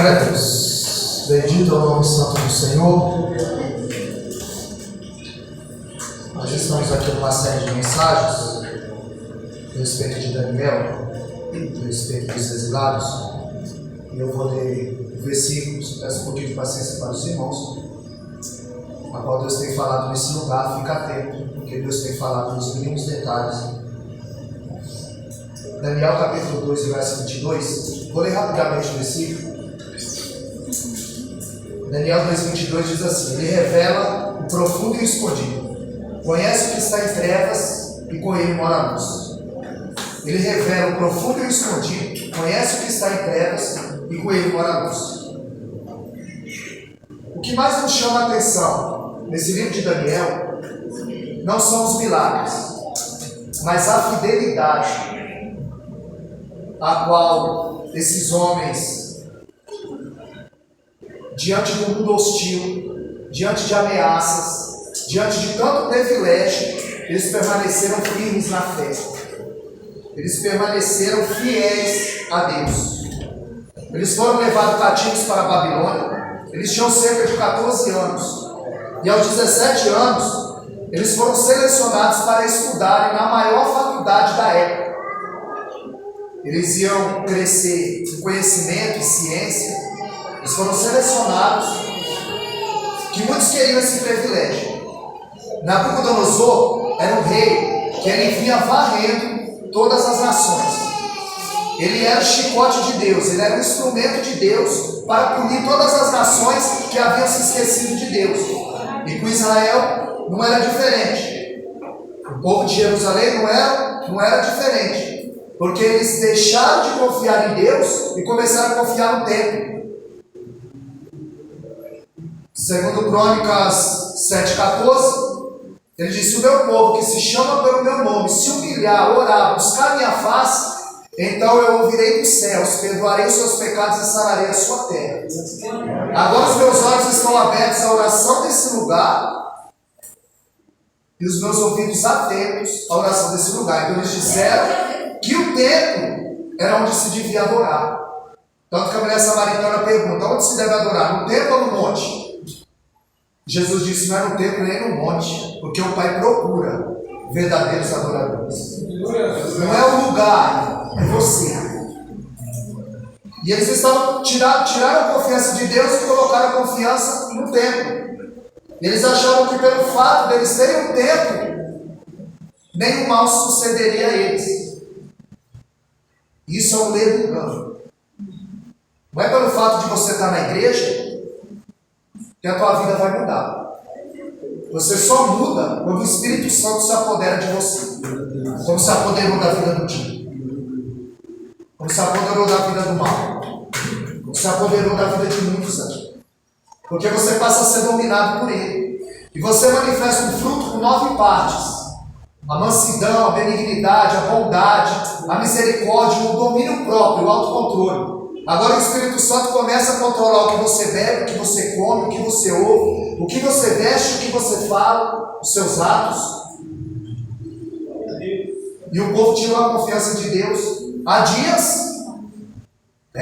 Glória a Deus. Bendito é o nome santo do Senhor. Nós estamos aqui numa série de mensagens a respeito de Daniel, a respeito dos exilados. E eu vou ler versículos, peço um pouquinho de paciência para os irmãos, a qual Deus tem falado nesse lugar. Fica atento, porque Deus tem falado nos mínimos detalhes. Daniel capítulo 2, verso 22. Vou ler rapidamente o versículo. Daniel 2,22 diz assim: Ele revela o profundo e o escondido, conhece o que está em trevas e com ele mora a luz. Ele revela o profundo e o escondido, conhece o que está em trevas e com ele mora a luz. O que mais nos chama a atenção nesse livro de Daniel não são os milagres, mas a fidelidade a qual esses homens, diante do mundo hostil, diante de ameaças, diante de tanto privilégio, eles permaneceram firmes na fé. Eles permaneceram fiéis a Deus. Eles foram levados cativos para a Babilônia. Eles tinham cerca de 14 anos. E aos 17 anos, eles foram selecionados para estudarem na maior faculdade da época. Eles iam crescer em conhecimento e ciência. Eles foram selecionados, que muitos queriam esse privilégio. Nabucodonosor era um rei que ele vinha varrendo todas as nações. Ele era o chicote de Deus, ele era o instrumento de Deus para punir todas as nações que haviam se esquecido de Deus. E com Israel não era diferente. O povo de Jerusalém não era diferente. Porque eles deixaram de confiar em Deus e começaram a confiar no templo. Segundo Crônicas 7,14, ele disse: o meu povo que se chama pelo meu nome, se humilhar, orar, buscar minha face, então eu ouvirei dos céus, perdoarei os seus pecados e sararei a sua terra. Agora os meus olhos estão abertos à oração desse lugar e os meus ouvidos atentos à oração desse lugar. Então eles disseram que o templo era onde se devia adorar. Tanto que a mulher samaritana pergunta: onde se deve adorar? No templo ou no monte? Jesus disse: não é no templo nem no monte, porque o Pai procura verdadeiros adoradores. Não é o lugar, é você. E eles tiraram a confiança de Deus e colocaram a confiança no templo. Eles achavam que pelo fato deles terem um templo, nenhum mal sucederia a eles. Isso é um ledo engano. Não é pelo fato de você estar na igreja que a tua vida vai mudar. Você só muda quando o Espírito Santo se apodera de você. Como se apoderou da vida do dia. Como se apoderou da vida do mal. Como se apoderou da vida de muitos aqui. Porque você passa a ser dominado por ele. E você manifesta um fruto com 9 partes. A mansidão, a benignidade, a bondade, a misericórdia, o domínio próprio, o autocontrole. Agora o Espírito Santo começa a controlar o que você bebe, o que você come, o que você ouve, o que você veste, o que você fala, os seus atos. E o povo tirou a confiança de Deus. Há dias,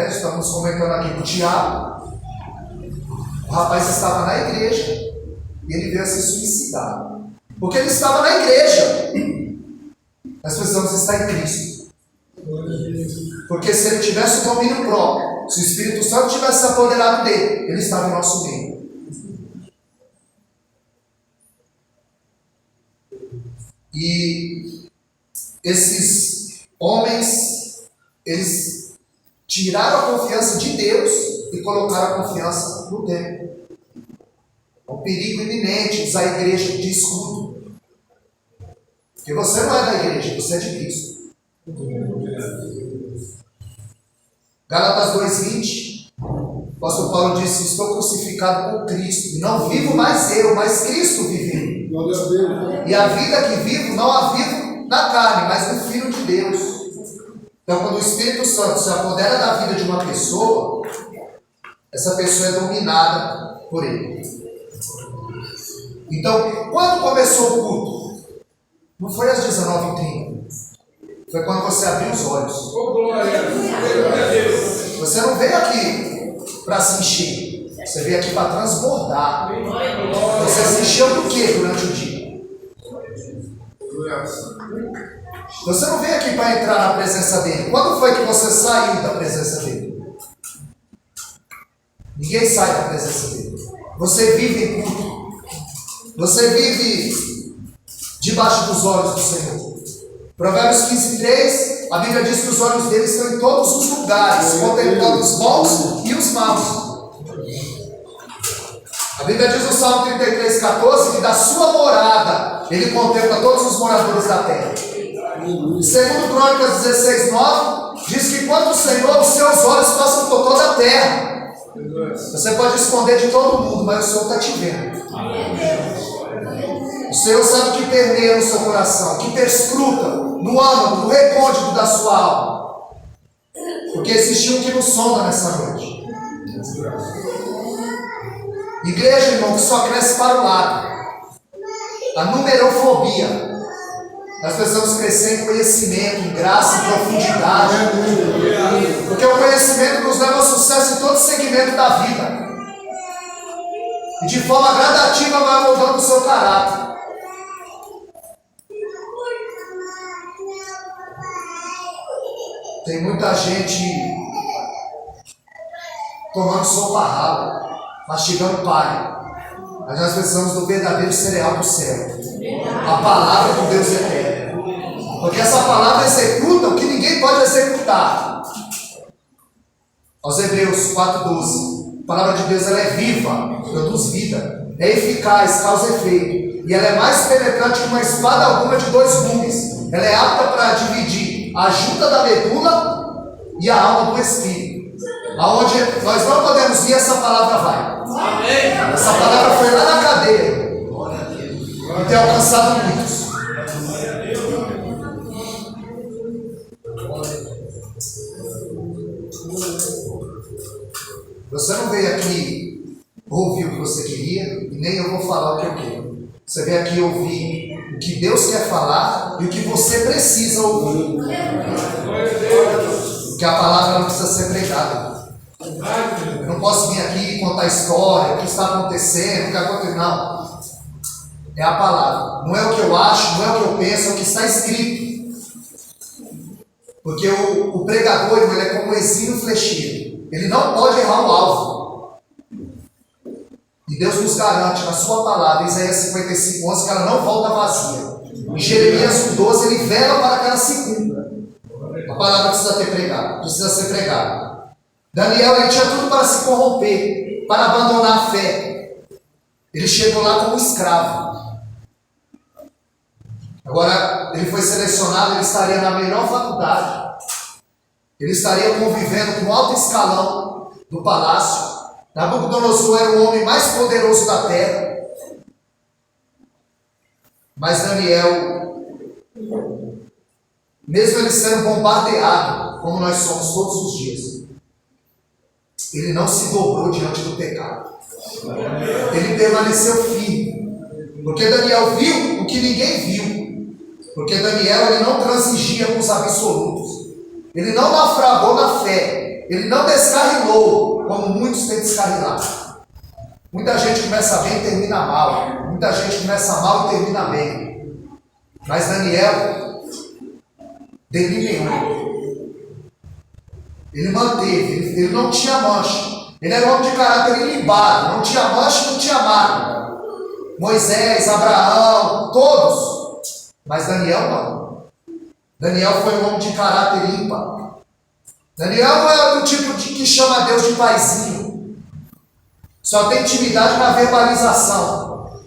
estamos comentando aqui com o Tiago, o rapaz estava na igreja e ele veio a se suicidar. Porque ele estava na igreja. Nós precisamos estar em Cristo. Porque se ele tivesse o domínio próprio, se o Espírito Santo tivesse se apoderado dele, ele estava em nosso meio. E esses homens, eles tiraram a confiança de Deus e colocaram a confiança no templo. É um perigo iminente usar a igreja de escudo. Porque você não é da igreja, você é de Cristo. Gálatas 2,20, o apóstolo Paulo disse: estou crucificado com Cristo, e não vivo mais eu, mas Cristo vive. E a vida que vivo, não a vivo na carne, mas no Filho de Deus. Então, quando o Espírito Santo se apodera da vida de uma pessoa, essa pessoa é dominada por ele. Então, quando começou o culto? Não foi às 19h30. Foi quando você abriu os olhos. Você não veio aqui para se encher. Você veio aqui para transbordar. Você se encheu do que durante o dia? Você não veio aqui para entrar na presença dele. Quando foi que você saiu da presença dele? Ninguém sai da presença dele. Você vive em culto. Você vive debaixo dos olhos do Senhor. Provérbios 15:3, a Bíblia diz que os olhos dele estão em todos os lugares, contemplando os bons e os maus. A Bíblia diz no Salmo 33:14 que da sua morada ele contempla todos os moradores da terra. Segundo Crônicas 16:9, diz que quando o Senhor, os seus olhos passam por toda a terra. Você pode esconder de todo mundo, mas o Senhor está te vendo. O Senhor sabe o que permeia no seu coração, o que perscruta no âmago, no recôndito da sua alma. Porque existe um que nos sonda nessa noite. Igreja, irmão, que só cresce para o lado. A numerofobia. Nós precisamos crescer em conhecimento, em graça, em profundidade. Porque o conhecimento nos leva ao sucesso em todo segmento da vida. E de forma gradativa vai moldando o seu caráter. Tem muita gente tomando sopa rala, mastigando palha. Mas nós precisamos do verdadeiro cereal do céu. A palavra do Deus eterno. Porque essa palavra executa o que ninguém pode executar. Aos Hebreus 4:12. A palavra de Deus ela é viva, produz vida, é eficaz, causa efeito. E ela é mais penetrante que uma espada alguma de dois gumes. Ela é apta para dividir a junta da medula e a alma do espírito. Aonde nós não podemos ir, essa palavra vai. Amém. Essa palavra foi lá na cadeia e tem alcançado muitos. Você não veio aqui ouvir o que você queria e nem eu vou falar o que eu quero. Você veio aqui ouvir o que Deus quer falar e o que você precisa ouvir. Porque a palavra não precisa ser pregada. Eu não posso vir aqui e contar história, o que está acontecendo, o que aconteceu. Não. É a palavra. Não é o que eu acho, não é o que eu penso, é o que está escrito. Porque o pregador ele é como um exímio flecheiro. Ele não pode errar o alvo. E Deus nos garante na sua palavra, Isaías 55:11, que ela não volta vazia. Em Jeremias 1:12, ele vela para que ela se cumpra. A palavra precisa ser pregada. Daniel ele tinha tudo para se corromper, para abandonar a fé. Ele chegou lá como escravo. Agora, ele foi selecionado, ele estaria na melhor faculdade. Ele estaria convivendo com o alto escalão do palácio. Nabucodonosor era o homem mais poderoso da terra. Mas Daniel, mesmo ele sendo bombardeado, como nós somos todos os dias, ele não se dobrou diante do pecado. Ele permaneceu firme. Porque Daniel viu o que ninguém viu. Porque Daniel ele não transigia com os absolutos. Ele não naufragou na fé. Ele não descarrilou, como muitos têm descarrilado. Muita gente começa bem e termina mal. Muita gente começa mal e termina bem. Mas Daniel delineou. Ele manteve, ele não tinha mancha. Ele era um homem de caráter ilibado, não tinha mancha, não tinha mágoa. Moisés, Abraão, todos. Mas Daniel não. Daniel foi um homem de caráter ímpar. Daniel não é do tipo de que chama Deus de paizinho. Só tem intimidade na verbalização,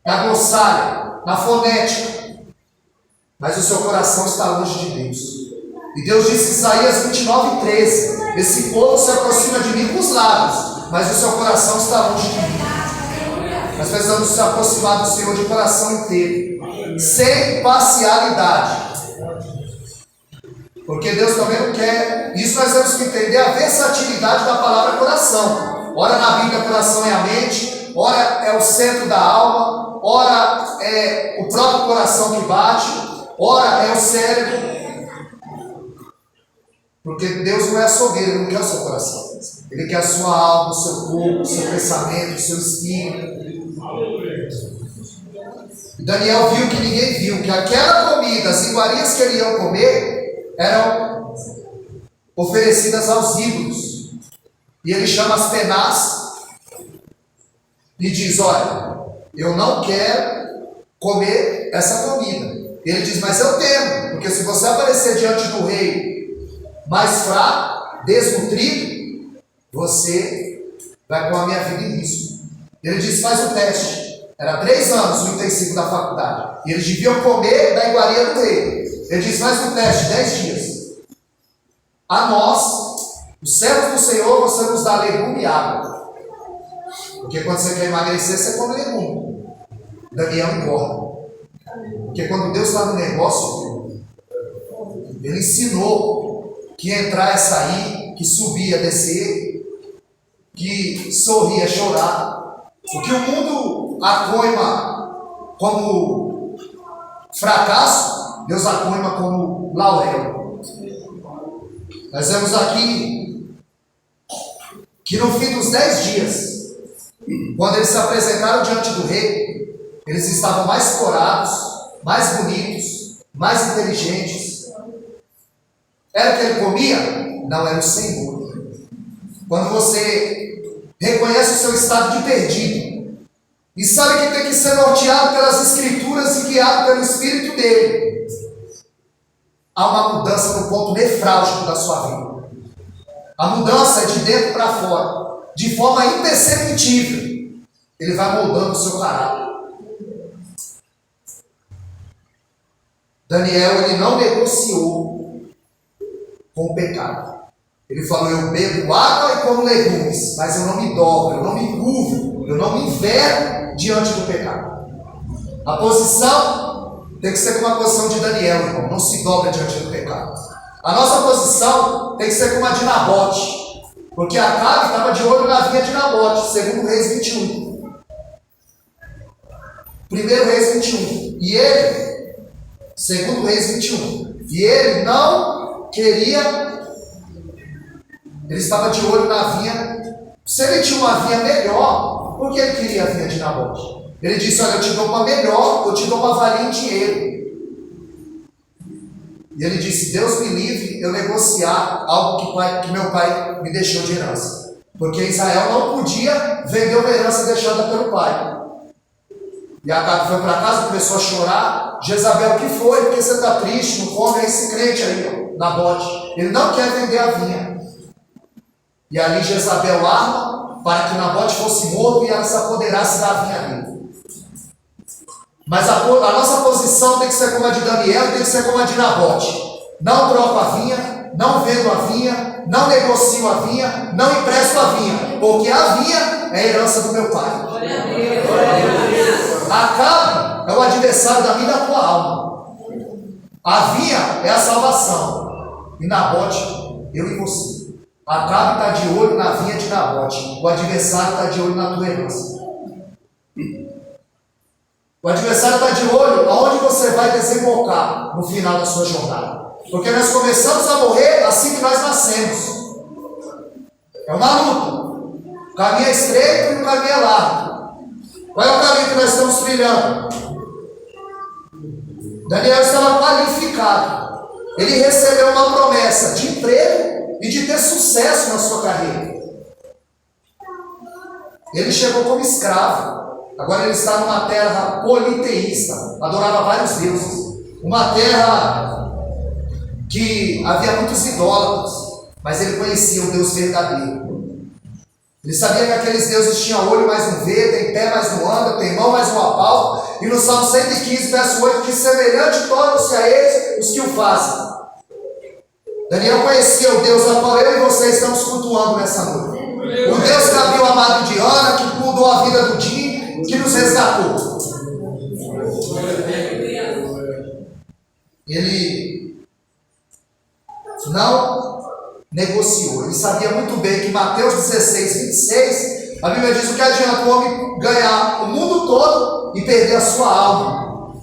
na glossária, na fonética. Mas o seu coração está longe de Deus. E Deus disse em Isaías 29:13: esse povo se aproxima de mim com os lábios, mas o seu coração está longe de mim. Nós precisamos se aproximar do Senhor de coração inteiro, sem parcialidade. Porque Deus também não quer. Isso nós temos que entender a versatilidade da palavra coração. Ora na Bíblia coração é a mente, ora é o centro da alma, ora é o próprio coração que bate, ora é o cérebro. Porque Deus não é açougueiro, Ele não quer o seu coração. Ele quer a sua alma, o seu corpo, o seu pensamento, o seu espírito. Daniel viu que ninguém viu, que aquela comida, as iguarias que ele ia comer, eram oferecidas aos ídolos. E ele chama as penás e diz: olha, eu não quero comer essa comida. Ele diz: mas eu temo, porque se você aparecer diante do rei mais fraco, desnutrido, você vai pôr a minha vida em risco. Ele diz: faz o teste. Era 3 anos o intensivo da faculdade. E eles deviam comer da iguaria do rei. Ele diz: faz o teste, 10 dias. A nós, os servos do Senhor, você nos dá legume e água. Porque quando você quer emagrecer, você come legume. Daniel engorda. Porque quando Deus está no negócio, Ele ensinou que entrar é sair, que subir é descer, que sorrir é chorar. O que o mundo acoima como fracasso, Deus acoima como laurel. Nós vemos aqui que no fim dos 10 dias, quando eles se apresentaram diante do rei, eles estavam mais corados, mais bonitos, mais inteligentes. Era o que ele comia? Não, era o Senhor. Quando você reconhece o seu estado de perdido e sabe que tem que ser norteado pelas Escrituras e guiado pelo Espírito dele, há uma mudança no ponto nefrálgico da sua vida. A mudança é de dentro para fora, de forma imperceptível. Ele vai moldando o seu caráter. Daniel, ele não negociou com o pecado. Ele falou: eu bebo água e como legumes, mas eu não me dobro, eu não me curvo, eu não me envergo diante do pecado. A posição tem que ser como a posição de Daniel, irmão. Não se dobra diante do pecado. A nossa posição tem que ser como a de Nabote, porque Acabe estava de olho na vinha de Nabote, segundo Reis 21. Primeiro Reis 21. E ele, segundo Reis 21, e ele não queria. Ele estava de olho na vinha. Se ele tinha uma vinha melhor, por que ele queria a vinha de Nabote? Ele disse: olha, eu te dou uma melhor, eu te dou uma valia em dinheiro. E ele disse: Deus me livre eu negociar algo que meu pai me deixou de herança. Porque Israel não podia vender uma herança deixada pelo pai. E Acabe foi para casa, começou a chorar. Jezabel: o que foi? Por que você está triste? Não come esse crente aí, Nabote. Ele não quer vender a vinha. E ali Jezabel arma para que Nabote fosse morto e ela se apoderasse da vinha dele. Mas a nossa posição tem que ser como a de Daniel, tem que ser como a de Nabote. Não troco a vinha, não vendo a vinha, não negocio a vinha, não empresto a vinha, porque a vinha é a herança do meu pai. Acabe é o adversário da minha e da tua alma. A vinha é a salvação. E Nabote, eu e você. Acabe está de olho na vinha de Nabote. O adversário está de olho na tua herança. O adversário está de olho aonde você vai desembocar no final da sua jornada. Porque nós começamos a morrer assim que nós nascemos. É uma luta. O caminho é estreito e o caminho é largo. Qual é o caminho que nós estamos trilhando? Daniel estava qualificado. Ele recebeu uma promessa de emprego e de ter sucesso na sua carreira. Ele chegou como escravo. Agora ele está numa terra politeísta, adorava vários deuses. Uma terra que havia muitos idólatras, mas ele conhecia o Deus verdadeiro. Ele sabia que aqueles deuses tinham olho, mas não vê, tem pé, mas não anda, tem mão, mas não apalpa. E no Salmo 115, verso 8, diz: semelhante tornam-se a eles os que o fazem. Daniel conhecia o Deus a qual eu e você estamos cultuando nessa noite. O Deus que abriu a amado de Ana, que mudou a vida do Tim, que nos resgatou. Ele não negociou. Ele sabia muito bem que Mateus 16, 26, a Bíblia diz: o que adianta o homem ganhar o mundo todo e perder a sua alma.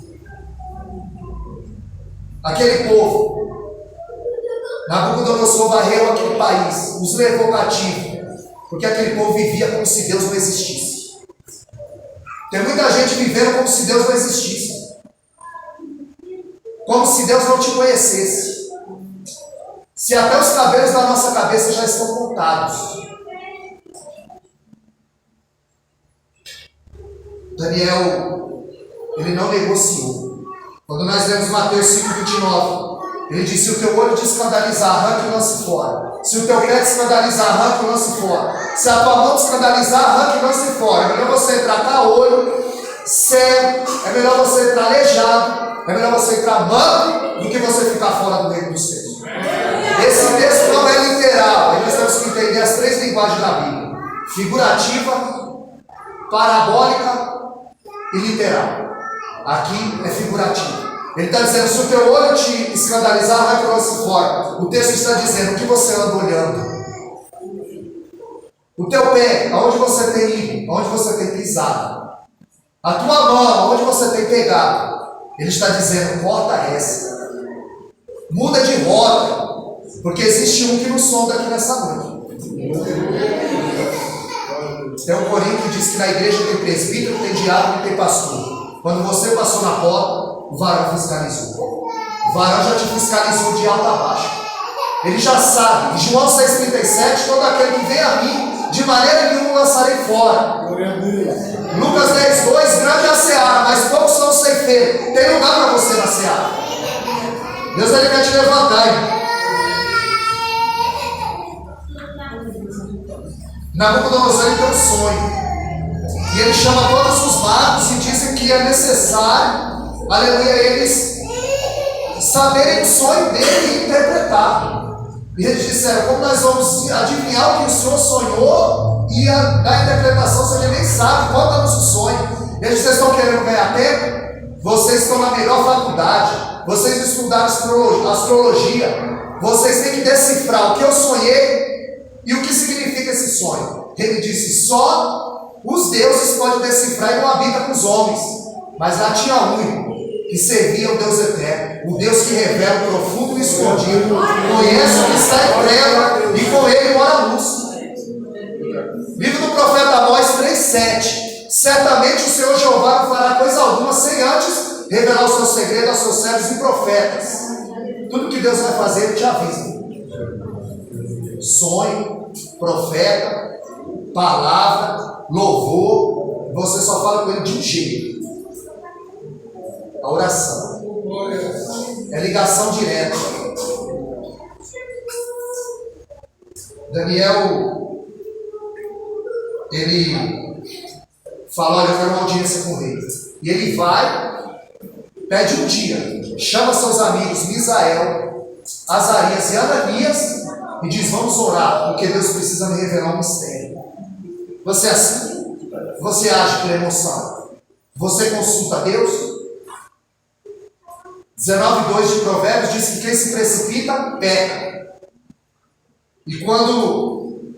Aquele povo Nabucodonosor varreu aquele país, os levou cativo, porque aquele povo vivia como se Deus não existisse. Tem muita gente vivendo como se Deus não existisse, como se Deus não te conhecesse, se até os cabelos da nossa cabeça já estão contados. Daniel, ele não negociou. Quando nós lemos Mateus 5,29, ele disse: se o teu olho te escandalizar, arranque e lance fora. Se o teu pé te escandalizar, arranque e lance fora. Se a tua mão te escandalizar, arranque e lance fora. É melhor você entrar caolho, cego, é melhor você entrar aleijado, é melhor você entrar manco do que você ficar fora do reino dos céus. Esse texto não é literal. Nós temos que entender as três linguagens da Bíblia: figurativa, parabólica e literal. Aqui é figurativo. Ele está dizendo: se o teu olho te escandalizar, vai para o fora. O texto está dizendo o que você anda olhando. O teu pé, aonde você tem ido, aonde você tem pisado. A tua mão, aonde você tem pegado. Ele está dizendo: corta essa. Muda de rota. Porque existe um que nos sonda aqui nessa noite. Tem um corinho que diz que na igreja tem presbítero, tem diácono e tem pastor. Quando você passou na porta, o varão fiscalizou. O varão já te fiscalizou de alto a baixo. Ele já sabe. Em João 6,37, todo aquele que vem a mim, de maneira nenhuma lançarei fora. Lucas 10,2, grande é a seara, mas poucos são os ceifeiros. Tem lugar para você na seara. Deus ele quer te levantar, irmão. Nabucodonosor ele tem um sonho. E ele chama todos os magos e dizem que é necessário, aleluia, eles saberem o sonho dele e interpretar. E eles disseram: como nós vamos adivinhar o que o Senhor sonhou e dar interpretação se ele nem sabe? Conta-nos o sonho. Eles: vocês estão querendo ganhar tempo? Vocês estão na melhor faculdade, vocês estudaram astrologia, vocês têm que decifrar o que eu sonhei e o que significa esse sonho. Ele disse: só os deuses podem decifrar e não habita com os homens. Mas lá tinha um que servia o Deus eterno, o Deus que revela o profundo e escondido, conhece o que está em treva e com ele mora a luz. Livro do profeta Amós 3,7. Certamente o Senhor Jeová não fará coisa alguma sem antes revelar o seu segredo aos seus servos e profetas. Tudo que Deus vai fazer, ele te avisa. Sonho, profeta, palavra, louvor, você só fala com ele de um jeito: a oração. É ligação direta. Daniel, ele fala: olha, eu quero uma audiência com o rei. E ele vai, pede um dia, chama seus amigos Misael, Azarias e Ananias e diz: vamos orar, porque Deus precisa me revelar um mistério. Você é assim? Você age por emoção? Você consulta Deus? 19,2 de Provérbios diz que quem se precipita, peca. E quando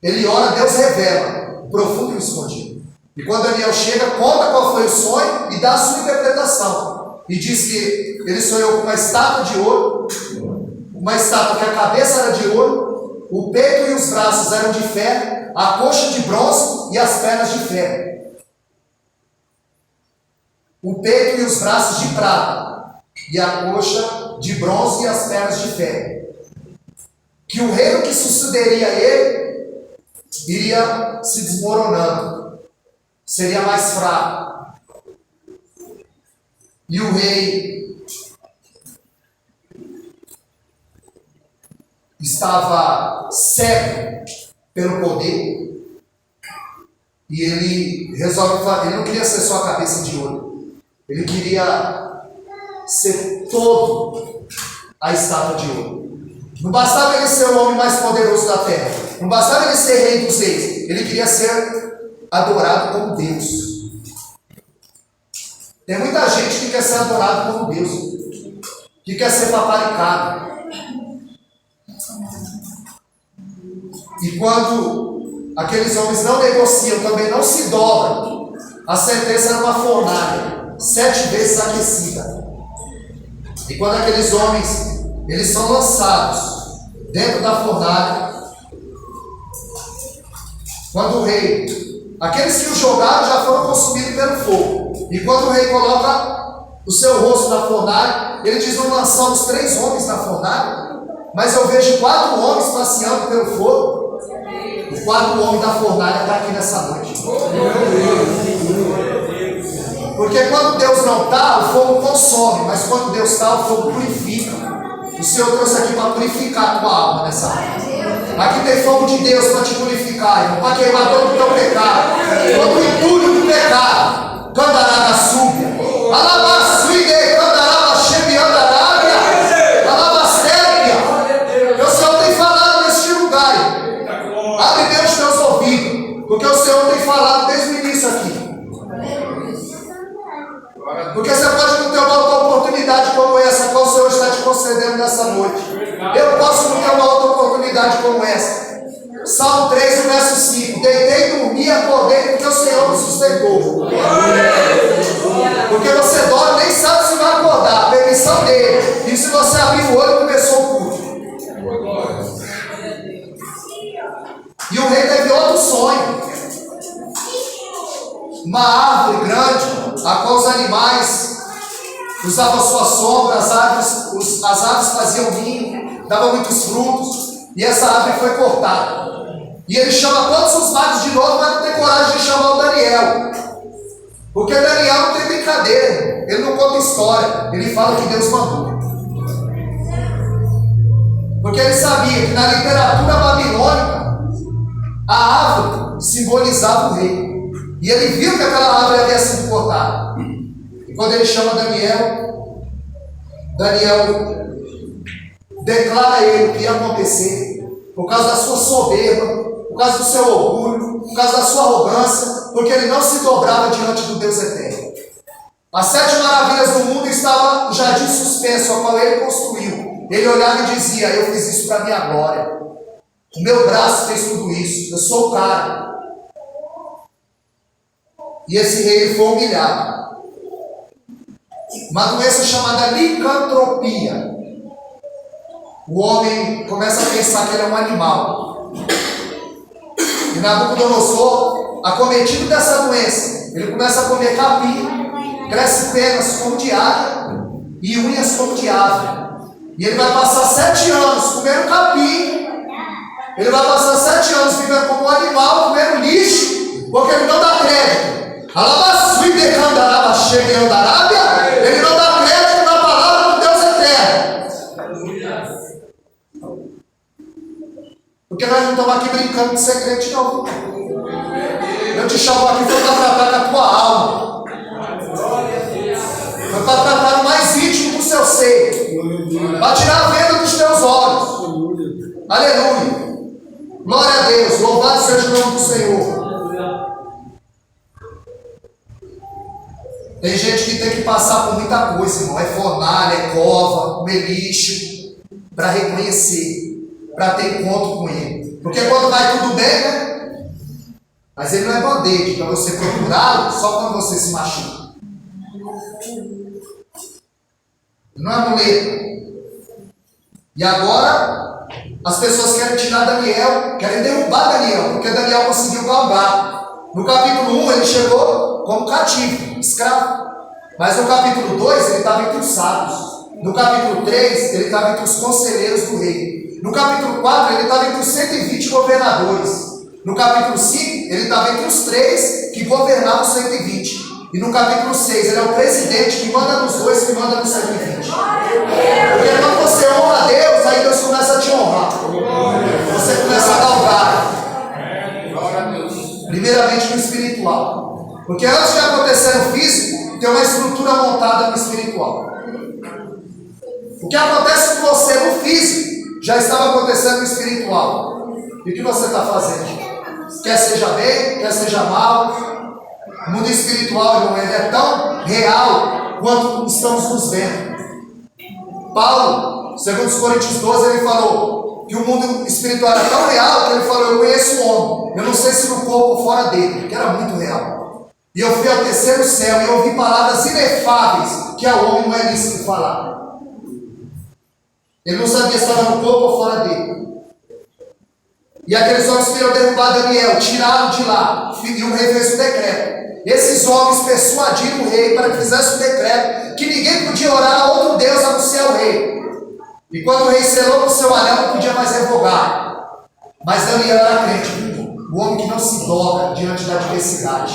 ele ora, Deus revela o profundo e o escondido. E quando Daniel chega, conta qual foi o sonho e dá a sua interpretação. E diz que ele sonhou com uma estátua de ouro, uma estátua que a cabeça era de ouro, o peito e os braços eram de ferro, a coxa de bronze e as pernas de ferro. O peito e os braços de prata, e a coxa de bronze e as pernas de ferro. Que o reino que sucederia a ele iria se desmoronando, seria mais fraco. E o rei estava cego pelo poder, e ele resolve, ele não queria ser só a cabeça de ouro, ele queria ser todo a estátua de ouro. Não bastava ele ser o homem mais poderoso da terra, não bastava ele ser rei dos reis, ele queria ser adorado como Deus. Tem muita gente que quer ser adorado como Deus, que quer ser paparicado. E quando aqueles homens não negociam, também não se dobram, a sentença era uma fornalha, 7 vezes aquecida. E quando aqueles homens eles são lançados dentro da fornalha. Quando o rei, aqueles que o jogaram já foram consumidos pelo fogo. E quando o rei coloca o seu rosto na fornalha, ele diz: não lançamos 3 homens na fornalha, mas eu vejo 4 homens passeando pelo fogo. O 4 homem da fornalha está aqui nessa noite. Porque quando Deus não está, o fogo consome, mas quando Deus está, o fogo purifica. O Senhor trouxe aqui para purificar a tua alma nessa hora. Aqui tem fogo de Deus para te purificar, irmão, para queimar todo o teu pecado, todo o entulho do pecado. Candará súbia, alabasuide, candará xemiandarábia, alabastébia. O Senhor tem falado neste lugar. Abre bem os teus ouvidos, porque o Senhor tem falado desde o início aqui. Porque você pode não ter uma outra oportunidade como essa, qual o Senhor está te concedendo nessa noite. Eu posso não ter uma outra oportunidade como essa. Salmo 3, verso 5. Deitei, dormi, acordei, porque o Senhor me sustentou. Porque você dorme, nem sabe se vai acordar. Permissão dele. E se você abrir o olho, começou o culto. E o rei teve outro sonho. Uma árvore grande, a qual os animais usavam sua sombra, as aves faziam ninho, davam muitos frutos, e essa árvore foi cortada. E ele chama todos os magos de novo, mas não tem coragem de chamar o Daniel. Porque Daniel não tem brincadeira, ele não conta história, ele fala que Deus mandou. Porque ele sabia que na literatura babilônica, a árvore simbolizava o rei. E ele viu que aquela árvore havia sido cortada. E quando ele chama Daniel, Daniel declara a ele o que ia acontecer, por causa da sua soberba, por causa do seu orgulho, por causa da sua arrogância, porque ele não se dobrava diante do Deus eterno. As 7 maravilhas do mundo estavam no jardim suspenso, ao qual ele construiu. Ele olhava e dizia: eu fiz isso para a minha glória. O meu braço fez tudo isso. Eu sou o cara. E esse rei foi humilhado. Uma doença chamada licantropia. O homem começa a pensar que ele é um animal. E Nabucodonosor, acometido dessa doença, ele começa a comer capim, cresce penas como de águia e unhas como de ave. E ele vai passar 7 anos comendo capim. Ele vai passar 7 anos vivendo como um animal, comendo lixo, porque ele não dá crédito. Ele não dá crédito na palavra do Deus eterno. Porque nós não estamos aqui brincando de ser crente, não. Eu te chamo aqui foi para tratar com a tua alma. Foi para tratar o mais íntimo do seu ser. Para tirar a venda dos teus olhos. Aleluia. Glória a Deus. Louvado seja o nome do Senhor. Tem gente que tem que passar por muita coisa, irmão. É fornalha, é cova, comer lixo, para reconhecer, para ter encontro com ele. Porque quando vai tudo bem, né? Mas ele não é band-aid para você procurá-lo só quando você se machuca. Não é muleta. E agora, as pessoas querem tirar Daniel, querem derrubar Daniel, porque Daniel conseguiu galgar. No capítulo 1 ele chegou como cativo, escravo. Mas no capítulo 2 ele estava entre os sábios. No capítulo 3 ele estava entre os conselheiros do rei. No capítulo 4 ele estava entre os 120 governadores. No capítulo 5 ele estava entre os 3 que governavam os 120. E no capítulo 6 ele é o presidente que manda nos 2 que manda nos 120. Porque quando você honra a Deus, aí Deus começa a te honrar. Você começa a galgar. Primeiramente no espiritual. Porque antes de acontecer no físico, tem uma estrutura montada no espiritual. O que acontece com você no físico, já estava acontecendo no espiritual. E o que você está fazendo? Quer seja bem, quer seja mal. O mundo espiritual, irmão, ele é tão real quanto estamos nos vendo. Paulo, segundo os Coríntios 12, ele falou que o mundo espiritual era tão real que ele falou: eu conheço o homem, eu não sei se no corpo ou fora dele, que era muito real. E eu fui ao terceiro céu e ouvi palavras inefáveis que ao homem não é lícito falar. Ele não sabia se estava no corpo ou fora dele. E aqueles homens queriam derrubar Daniel, tiraram de lá, e o rei fez o decreto. Esses homens persuadiram o rei para que fizesse o decreto, que ninguém podia orar a outro Deus a não ser o rei. E quando o rei selou no seu anel, não podia mais revogar. Mas Daniel era crente, o homem que não se dobra diante da adversidade.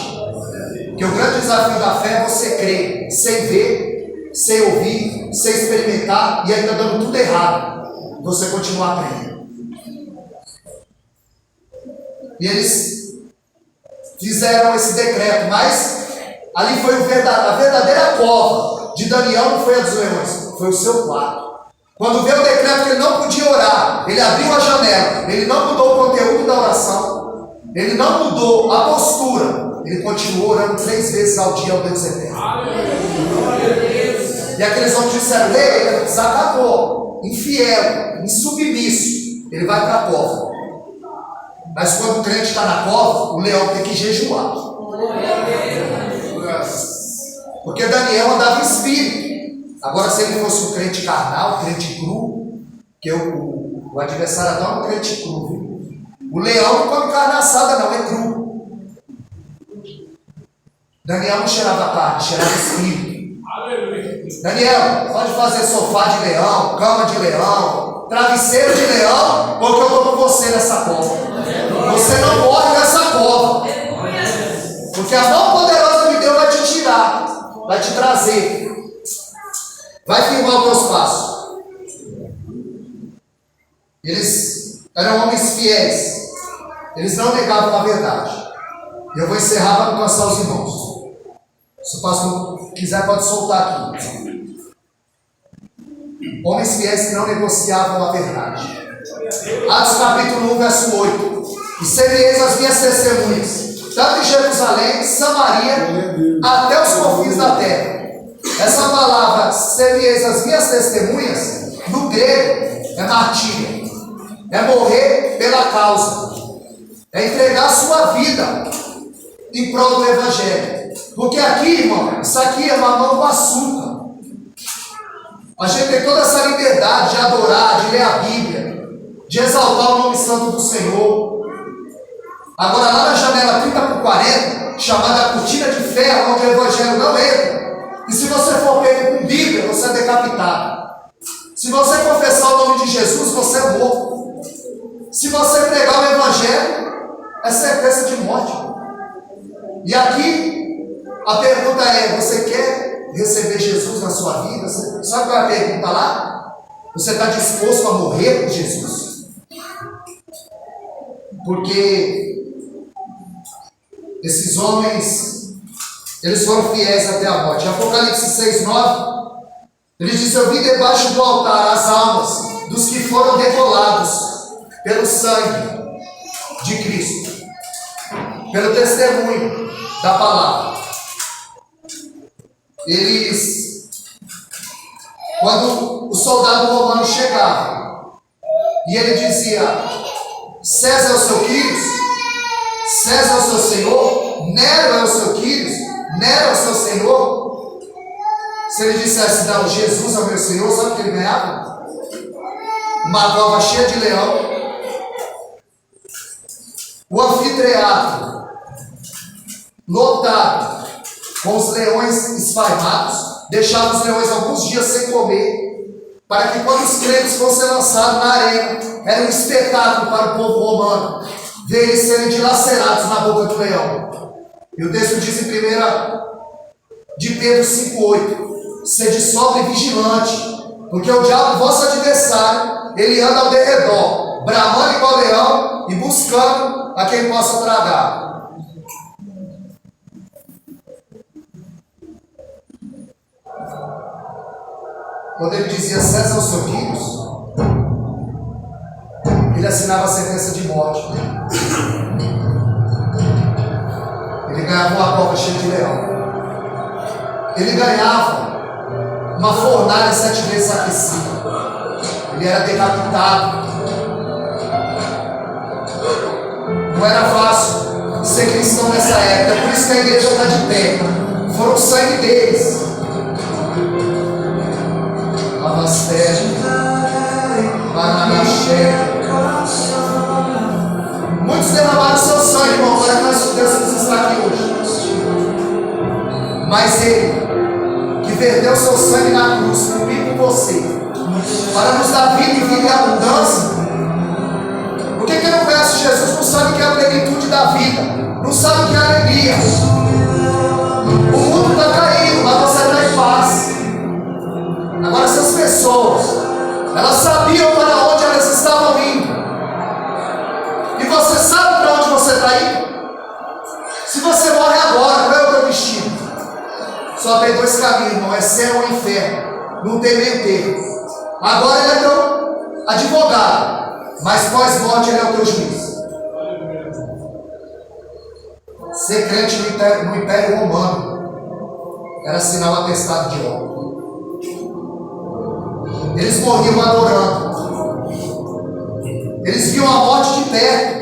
Porque o grande desafio da fé é você crer, sem ver, sem ouvir, sem experimentar, e ainda dando tudo errado. Você continuar crendo. E eles fizeram esse decreto, mas ali foi a verdadeira cova de Daniel, não foi a dos leões, foi o seu quarto. Quando veio o decreto que ele não podia orar, ele abriu a janela, ele não mudou o conteúdo da oração, ele não mudou a postura, ele continuou orando 3 vezes ao dia ao Deus eterno. E aqueles homens disseram: rei, ele é desacatou, infiel, insubmisso, ele vai para a cova. Mas quando o crente está na cova, o leão tem que jejuar. Porque Daniel andava em espírito. Agora, se ele fosse um crente carnal, um crente cru, que o adversário adora um crente cru, viu? O leão não come carne assada, não, é cru. Daniel não cheirava carne, cheirava espírito. Daniel, pode fazer sofá de leão, cama de leão, travesseiro de leão, porque eu estou com você nessa cova. Você não morre nessa cova. Porque a mão poderosa de Deus vai te tirar, vai te trazer, vai firmar os teus passos. Eles eram homens fiéis, eles não negavam a verdade. Eu vou encerrar para não cansar os irmãos. Se o pastor quiser, pode soltar aqui. Homens fiéis que não negociavam a verdade. Atos capítulo 1, verso 8. E sereis as minhas testemunhas, tanto em Jerusalém, Samaria, até os confins da terra. Essa palavra, sereis as minhas testemunhas, no grego, é martírio. É morrer pela causa. É entregar a sua vida em prol do Evangelho. Porque aqui, irmão, isso aqui é mamão com açúcar. A gente tem toda essa liberdade de adorar, de ler a Bíblia, de exaltar o nome santo do Senhor. Agora, lá na janela 30x40, chamada cortina de ferro, onde o Evangelho não entra, e se você for pego com Bíblia, você é decapitado. Se você confessar o nome de Jesus, você é morto. Se você pregar o Evangelho, é sentença de morte. E aqui, a pergunta é: você quer receber Jesus na sua vida? Sabe qual é a pergunta lá? Você está disposto a morrer por Jesus? Porque esses homens, eles foram fiéis até a morte. Apocalipse 6:9, ele diz: eu vi debaixo do altar as almas dos que foram degolados pelo sangue de Cristo, pelo testemunho da palavra. Eles, quando o soldado romano chegava e ele dizia: César é o seu Quírios, César é o seu Senhor, Nero é o seu Quírios, Nero é o seu Senhor. Se ele dissesse: não, Jesus é o meu Senhor, sabe o que ele ganhava? Uma cova cheia de leão, o anfiteatro lotado, com os leões esparmados, deixava os leões alguns dias sem comer, para que quando os crentes fossem lançados na arena, era um espetáculo para o povo romano, ver eles serem dilacerados na boca do leão. E o texto diz em 1 de Pedro 5:8, sede sóbrio e vigilante, porque o diabo, vosso adversário, ele anda ao derredor, bramando igual leão e buscando a quem possa tragar. Quando ele dizia César o seu Quírios, ele assinava a sentença de morte. Ele ganhava uma cova cheia de leão. Ele ganhava uma fornalha 7 vezes aquecida. Ele era decapitado. Não era fácil ser cristão nessa época. Por isso que a igreja está de pé. Foram o sangue deles. Abastece. muitos derramaram seu sangue, irmão, para que nós pudéssemos estar aqui hoje. Mas Ele, que verteu seu sangue na cruz, por mim e por você, para nos dar vida e vida em abundância. Porque quem não conhece Jesus não sabe o que é a plenitude da vida, não sabe o que é a alegria. O mundo está caído, mas você está em paz. Agora essas pessoas, elas sabiam para onde elas estavam indo. E você sabe para onde você está indo? Se você morre agora, qual é o teu destino? Só tem dois caminhos, irmão, é céu ou inferno. Não tem meio termo. Agora ele é teu advogado, mas pós-morte ele é o teu juiz. Ser crente no Império Romano era sinal atestado de obra. Eles morriam adorando. Eles viam a morte de perto,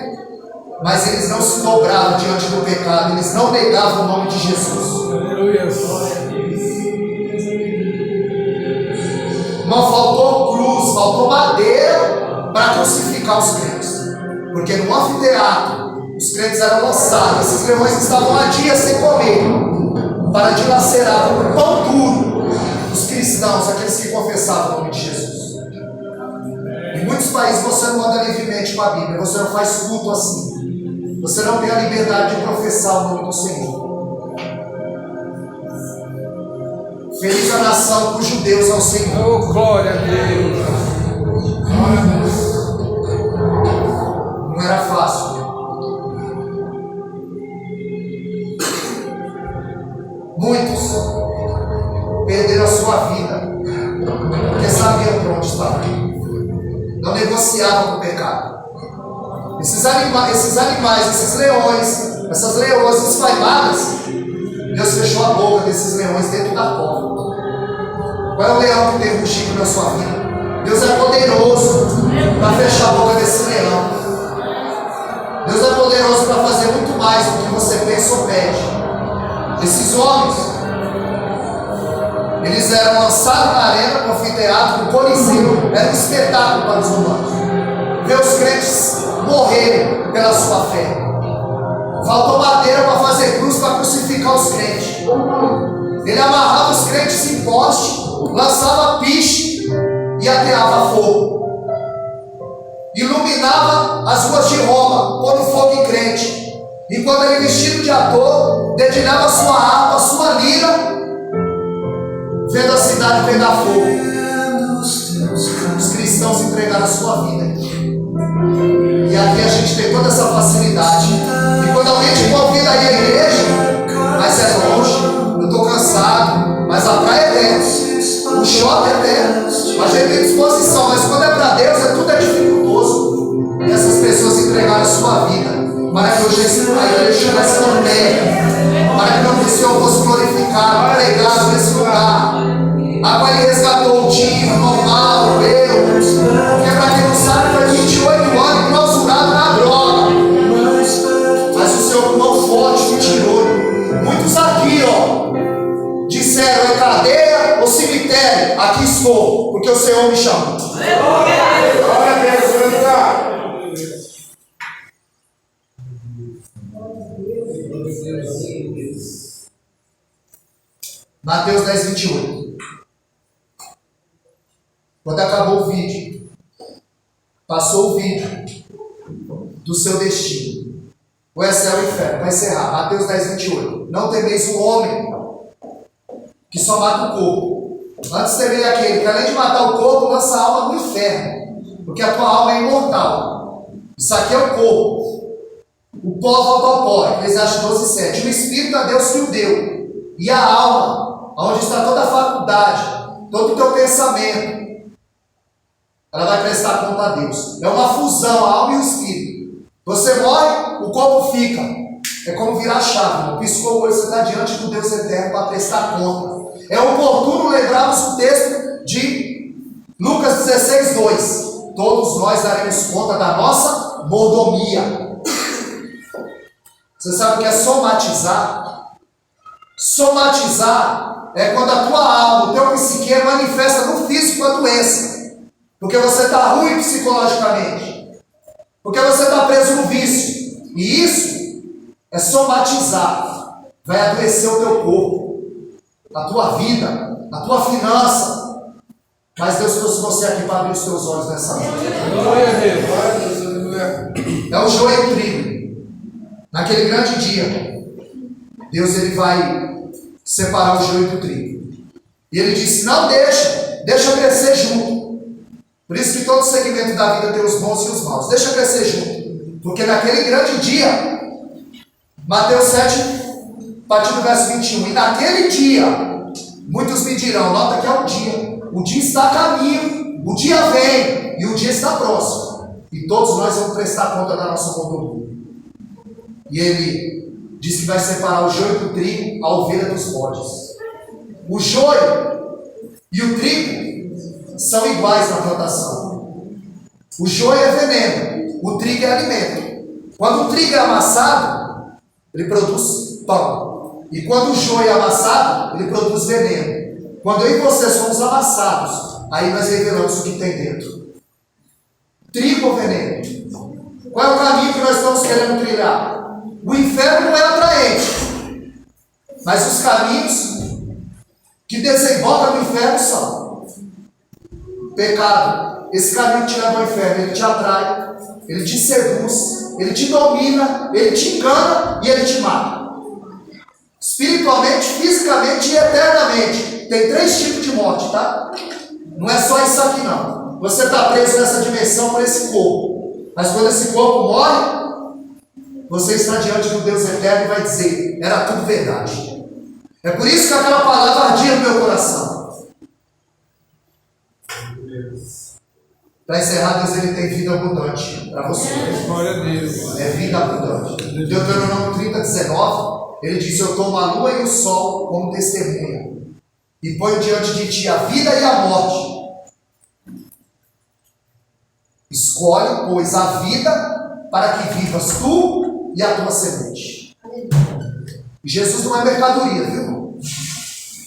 mas eles não se dobravam diante do pecado. Eles não negavam o nome de Jesus. Não faltou cruz, faltou madeira para crucificar os crentes. Porque no anfiteatro os crentes eram lançados. Esses leões estavam há dias sem comer, para dilacerar com pão duro os cristãos, aqueles que confessavam o nome de Jesus. Em muitos países você não anda livremente com a Bíblia, você não faz culto assim. Você não tem a liberdade de professar o nome do Senhor. Feliz a nação cujo Deus é o Senhor. Oh, glória a Deus. Glória a Deus. Não era fácil. Muitos perderam a sua vida porque sabiam para onde estavam. Não negociavam com o pecado. Esses animais, esses leões, essas leoas esfaimadas, Deus fechou a boca desses leões dentro da cova. Qual é o leão que tem rugido na sua vida? Deus é poderoso para fechar a boca desse leão. Deus é poderoso para fazer muito mais do que você pensa ou pede. Esses homens, eles eram lançados na arena, no anfiteatro, no coliseu. Era um espetáculo para os humanos ver os crentes morrerem pela sua fé. Faltou madeira para fazer cruz para crucificar os crentes. Ele amarrava os crentes em poste, lançava piche e ateava fogo. Iluminava as ruas de Roma, pondo fogo em crente. Enquanto ele, vestido de ator, dedilhava sua harpa, sua lira, vendo a cidade pegar fogo. Os cristãos entregaram a sua vida. E aqui a gente tem toda essa facilidade. E quando alguém te convida aí à igreja, mas é longe, eu estou cansado, mas a praia é perto, o shopping é perto, a gente tem disposição, mas quando é para Deus, tudo é dificultoso. E essas pessoas entregaram a sua vida para que hoje a igreja estivesse no pé, para que o nome do Senhor fosse glorificado, pregado nesse lugar. Agora ele resgatou o Tino, o normal, eu, porque para quem não sabe, foi 28 anos clausurado na droga. Mas o Senhor, com mão forte, me tirou. Muitos aqui, ó, disseram: é cadeia ou cemitério? Aqui estou, porque o Senhor me chama. Glória a Deus, Mateus 10, 28. Quando acabou o vídeo, passou o vídeo do seu destino. Ou é céu ou inferno. Vai encerrar. Mateus 10, 28. Não temeis o homem que só mata o corpo. Antes temei aquele que, além de matar o corpo, lança a alma no inferno. Porque a tua alma é imortal. Isso aqui é o corpo. O pó volta ao pó. Eclesiastes 12, 7. O Espírito a Deus que o deu. E a alma, onde está toda a faculdade, todo o teu pensamento, ela vai prestar conta a Deus. É uma fusão, a alma e o Espírito. Você morre, o corpo fica. É como virar chave, irmão. Piscou o olho, você está diante do Deus eterno para prestar conta. É oportuno lembrarmos o texto de Lucas 16, 2. Todos nós daremos conta da nossa mordomia. Você sabe o que é somatizar? Somatizar é quando a tua alma, o teu psique manifesta no físico a doença. Porque você está ruim psicologicamente. Porque você está preso no vício. E isso é somatizar. Vai adoecer o teu corpo, a tua vida, a tua finança. Mas Deus trouxe você aqui para abrir os teus olhos nessa noite. Glória a Deus. Glória a Deus. Aleluia. É o joio e o trigo. Naquele grande dia, Deus ele vai separar o joio do trigo. E ele disse: não deixa crescer junto. Por isso que todo segmento da vida tem os bons e os maus. Deixa crescer junto. Porque naquele grande dia, Mateus 7, a partir do verso 21, e naquele dia, muitos me dirão, nota que é um dia. O dia está a caminho, o dia vem e o dia está próximo. E todos nós vamos prestar conta da nossa conduta. E ele diz que vai separar o joio do trigo, a ovelha dos bodes. O joio e o trigo são iguais na plantação. O joio é veneno, o trigo é alimento. Quando o trigo é amassado, ele produz pão. E quando o joio é amassado, ele produz veneno. Quando eu e você somos amassados, aí nós revelamos o que tem dentro. Trigo ou veneno? Qual é o caminho que nós estamos querendo trilhar? O inferno não é atraente, mas os caminhos que desembocam no inferno são pecado. Esse caminho que te leva ao inferno, ele te atrai, ele te seduz, ele te domina, ele te engana e ele te mata. Espiritualmente, fisicamente e eternamente. Tem 3 tipos de morte, tá? Não é só isso aqui não. Você está preso nessa dimensão por esse corpo. Mas quando esse corpo morre, você está diante do Deus eterno e vai dizer: era tudo verdade. É por isso que aquela palavra ardia no meu coração. Para encerrar, Deus ele tem vida abundante para você. Glória a Deus. É vida abundante. Deuteronômio 30, 19, ele diz: eu tomo a lua e o sol como testemunha, e ponho diante de ti a vida e a morte. Escolhe, pois, a vida para que vivas tu e a tua semente. E Jesus não é mercadoria, viu, irmão?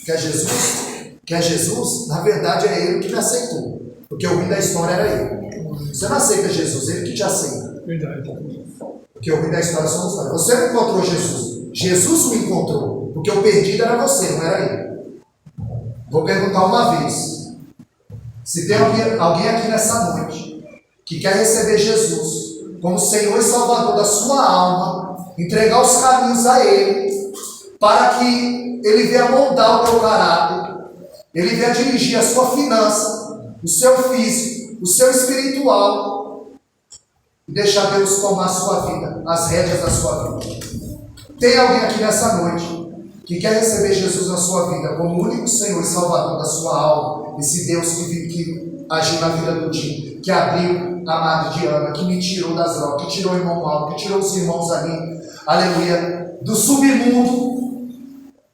Quer Jesus? Quer Jesus? Na verdade é ele que me aceitou. Porque o ruim da história era ele. Você não aceita Jesus, ele que te aceita. Verdade. Porque o ruim da história somos nós. Você não encontrou Jesus. Jesus o encontrou. Porque o perdido era você, não era ele. Vou perguntar uma vez. Se tem alguém aqui nessa noite que quer receber Jesus como Senhor e Salvador da sua alma, entregar os caminhos a Ele, para que Ele venha moldar o teu caráter, Ele venha dirigir a sua finança, o seu físico, o seu espiritual, e deixar Deus tomar a sua vida, as rédeas da sua vida. Tem alguém aqui nessa noite que quer receber Jesus na sua vida como o único Senhor e Salvador da sua alma, esse Deus que agiu na vida do dia, que abriu a madre de Ana, que me tirou das drogas, que tirou o irmão Paulo, que tirou os irmãos ali, aleluia, do submundo.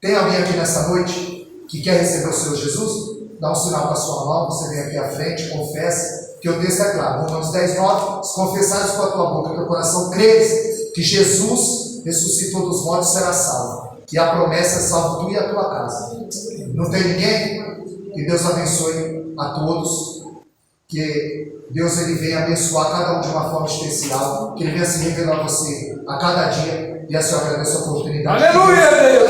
Tem alguém aqui nessa noite que quer receber o Senhor Jesus? Dá um sinal com a sua mão, você vem aqui à frente, confessa, que o texto é claro. Romanos 10, 9, se confessares com a tua boca, teu coração creres que Jesus ressuscitou dos mortos, será salvo. E a promessa é salvo tu e a tua casa. Não tem ninguém? Que Deus abençoe a todos. Que Deus ele venha abençoar cada um de uma forma especial. Que Ele venha se revelar a você a cada dia. E a senhora agradeço a oportunidade. Aleluia, Deus!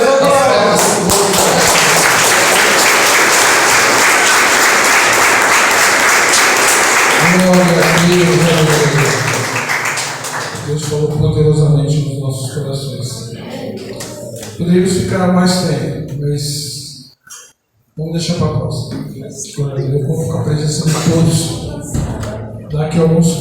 Deus falou poderosamente nos nossos corações. Poderíamos ficar mais tempo, mas vamos deixar para a próxima. Eu conto com a presença de todos daqui a alguns